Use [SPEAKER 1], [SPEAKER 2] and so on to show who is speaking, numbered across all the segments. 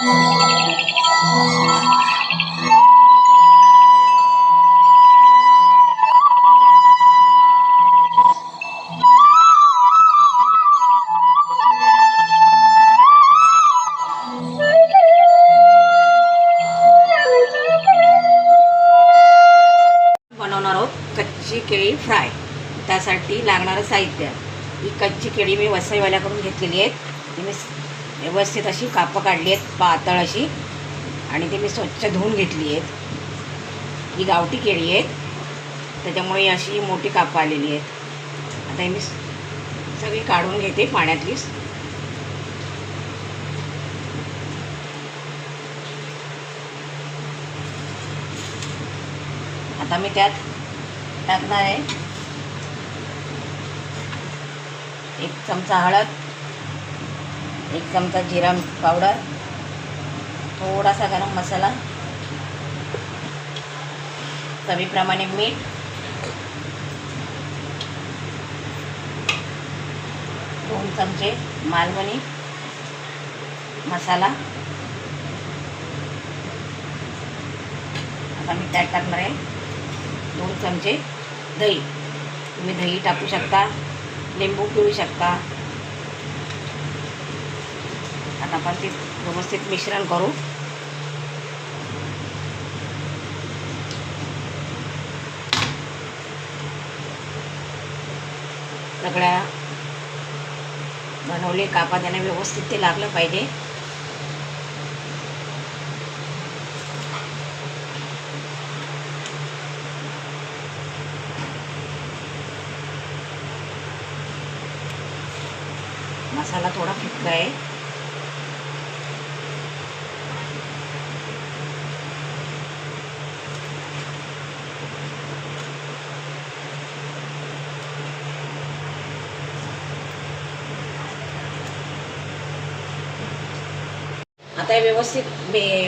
[SPEAKER 1] बनवणार आहोत कच्ची केळी फ्राय. त्यासाठी लागणारं साहित्य, ही कच्ची केळी मी वसईवाल्याकडून घेतलेली आहेत. ती मी व्यवस्थित अशी कापं काढली आहेत, पातळ अशी, आणि ती मी स्वच्छ धुवून घेतली आहेत. ही गावठी केळी आहेत, त्याच्यामुळे अशी मोठी कापं आलेली आहेत. आता ही मी सगळी काढून घेते पाण्यातली. आता मी त्यात टाकणार आहे 1 चमचा हळद, 1 चमचा जिरा पावडर, थोडासा गरम मसाला, चवीप्रमाणे मीठ, दोन चमचे मालवणी मसाला. आता मी त्यात टाकणार आहे 2 चमचे दही. तुम्ही दही टाकू शकता, लिंबू पिळू शकता. आता आपण ते व्यवस्थित मिश्रण करू. सगळ्या बनवले कापा त्याने व्यवस्थित ते लागलं पाहिजे. मसाला थोडा फिक्का आहे. आता हे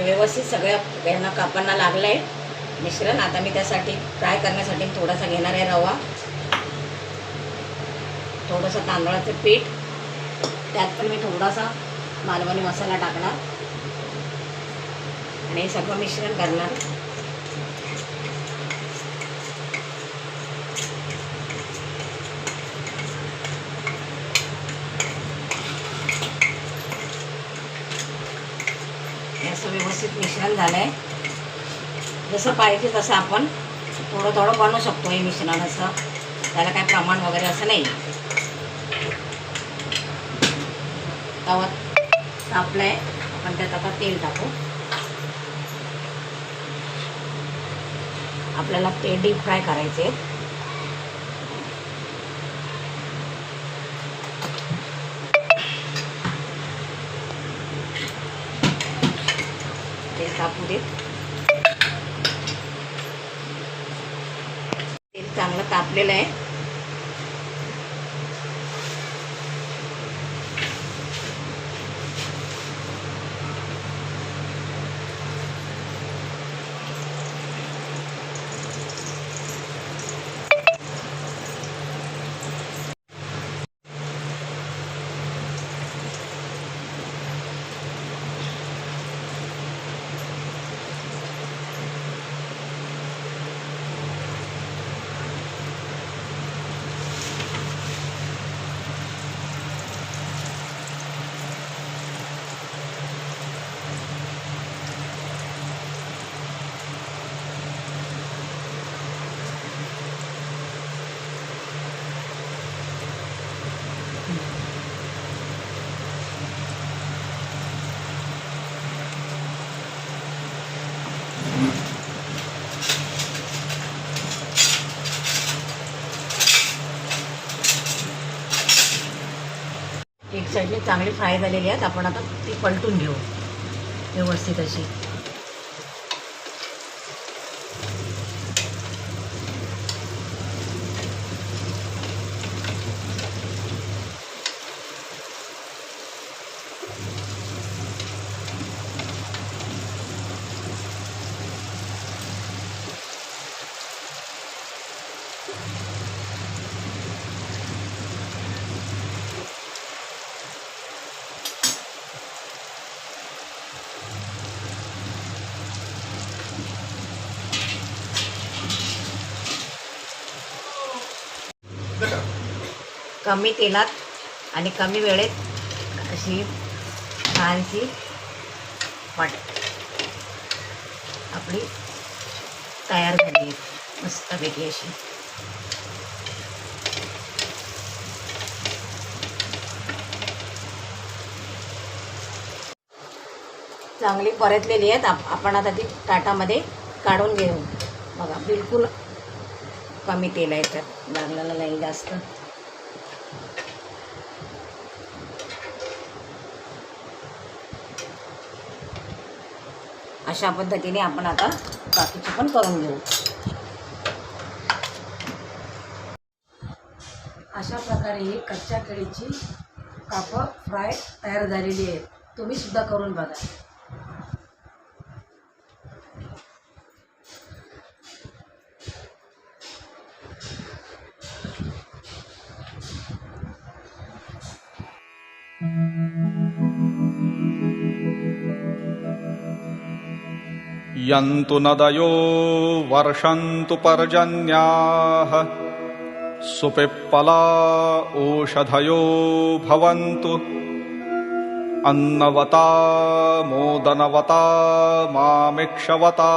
[SPEAKER 1] व्यवस्थित सगळ्या यांना कापांना लागलं आहे मिश्रण. आता मी त्यासाठी फ्राय करण्यासाठी थोडासा घेणार आहे रवा, थोडंसं तांदळाचं पीठ, त्यात पण मी थोडासा मालवणी मसाला टाकणार आणि हे सगळं मिश्रण करणार. असं व्यवस्थित मिश्रण झालं आहे. जसं पाहिजे तसं आपण थोडं थोडं बनवू शकतो हे मिश्रण. असं त्याला काय प्रमाण वगैरे असं नाही. तवा तापलाय, आपण त्यात आता तेल टाकू. आपल्याला ते डीप फ्राय करायचे. ते तापू देत. तेल चांगलं तापलेलं आहे. एक साईडने चांगली फ्राय झालेली आहेत. आपण आता ती पलटून घेऊ व्यवस्थित अशी. कमी तेलात आणि कमी वेळेत अशी छानशी आपली तयार झाली आहे मस्तपैकी अशी. चांगली परतलेली आहेत. आपण आता ती ताटामध्ये काढून घेऊ. बघा बिलकुल कमी तेल आहे, तर लागलेलं नाही जास्त. अशा पद्धतीने आपण आता बाकीचे पण करून घेऊ. अशा प्रकारे ही कच्च्या केळीची कापं फ्राय तयार झालेली आहेत. तुम्ही सुद्धा करून बघा.
[SPEAKER 2] यन्तु नदयो वर्षन्तु पर्जन्याः सुपिप्पला ओषधयो भवन्तु अन्नवता मोदनवता मामिक्षवता